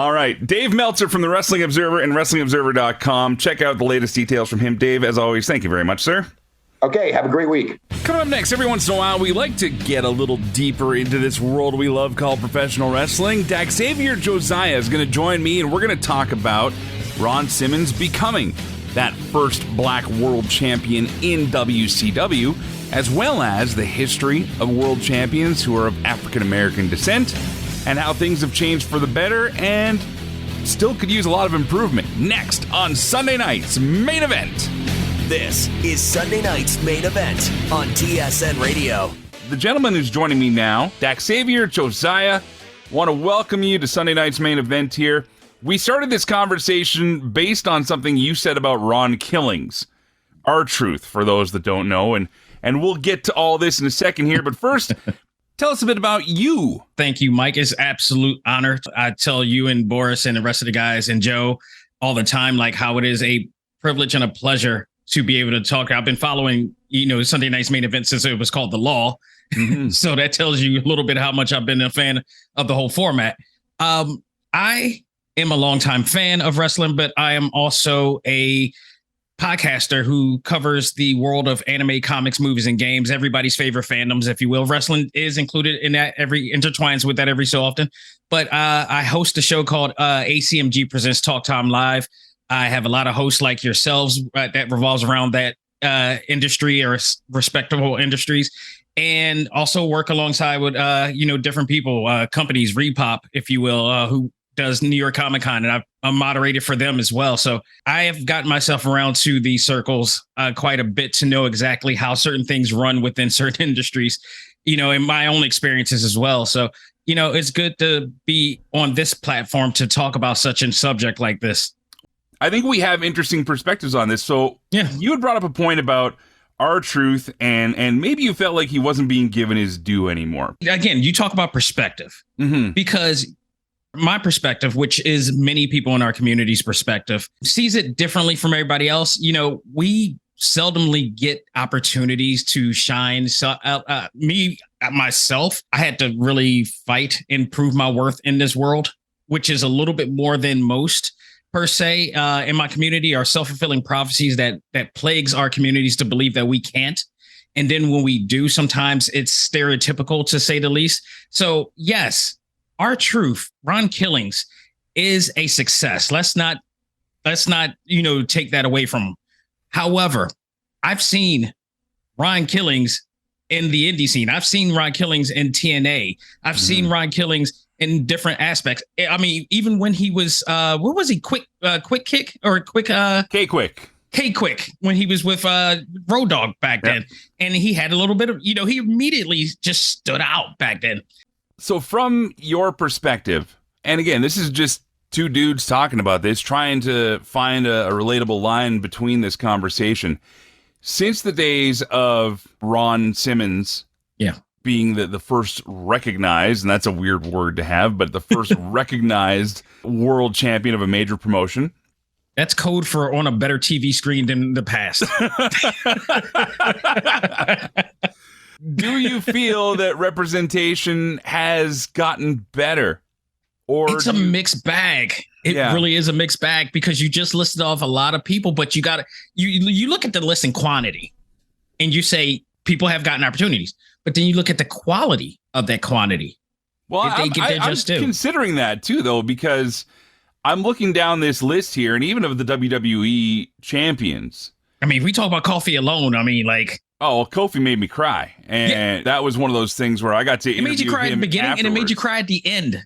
All right, Dave Meltzer from the Wrestling Observer and WrestlingObserver.com. Check out the latest details from him. Dave, as always, thank you very much, sir. Okay, have a great week. Coming up next, every once in a while, we like to get a little deeper into this world we love called professional wrestling. Daxavier Josiah is going to join me, and we're going to talk about Ron Simmons becoming that first black world champion in WCW, as well as the history of world champions who are of African-American descent, and how things have changed for the better and still could use a lot of improvement. Next on Sunday night's Main Event. This is Sunday night's Main Event on TSN Radio. The gentleman who's joining me now, Daxavier Josiah, want to welcome you to Sunday night's Main Event here. We started this conversation based on something you said about Ron Killings. R-Truth, for those that don't know, and we'll get to all this in a second here, but first, tell us a bit about you. Thank you, Mike. It's an absolute honor. I tell you and Boris and the rest of the guys and Joe all the time, like how it is a privilege and a pleasure to be able to talk. I've been following, Sunday night's Main Event since it was called The Law. Mm-hmm. So that tells you a little bit how much I've been a fan of the whole format. I am a longtime fan of wrestling, but I am also a podcaster who covers the world of anime, comics, movies, and games, everybody's favorite fandoms, if you will. Wrestling is included in that, intertwines with that every so often. But I host a show called ACMG Presents Talk Time Live. I have a lot of hosts like yourselves that revolves around that industry or respectable industries, and also work alongside with, different people, companies, Repop, if you will, who does New York Comic Con, and I'm moderated for them as well. So I have gotten myself around to these circles quite a bit to know exactly how certain things run within certain industries, in my own experiences as well. So, it's good to be on this platform to talk about such a subject like this. I think we have interesting perspectives on this. So yeah, you had brought up a point about R-Truth, and maybe you felt like he wasn't being given his due anymore. Again, you talk about perspective, because my perspective, which is many people in our community's perspective, sees it differently from everybody else. We seldomly get opportunities to shine. So myself, I had to really fight and prove my worth in this world, which is a little bit more than most. Per se, in my community, are self-fulfilling prophecies that plagues our communities to believe that we can't. And then when we do, sometimes it's stereotypical, to say the least. So yes, R-Truth, Ron Killings, is a success. Let's not take that away from him. However, I've seen Ron Killings in the indie scene. I've seen Ron Killings in TNA. I've seen Ron Killings in different aspects. I mean, even when he was, what was he? Quick Kick or Quick? K-Quick, when he was with Road Dogg back then. And he had a little bit of, he immediately just stood out back then. So from your perspective, and again, this is just two dudes talking about this, trying to find a relatable line between this conversation. Since the days of Ron Simmons, being the first recognized, and that's a weird word to have, but the first recognized world champion of a major promotion. That's code for on a better TV screen than the past. Do you feel that representation has gotten better? Or it's a mixed bag. It really is a mixed bag, because you just listed off a lot of people, but you look at the list in quantity and you say people have gotten opportunities. But then you look at the quality of that quantity. Well, I'm considering that too, though, because I'm looking down this list here, and even of the WWE champions. I mean, if we talk about Kofi alone, oh, well, Kofi made me cry, and that was one of those things where I got to. It made you cry at the beginning, and it made you cry at the end.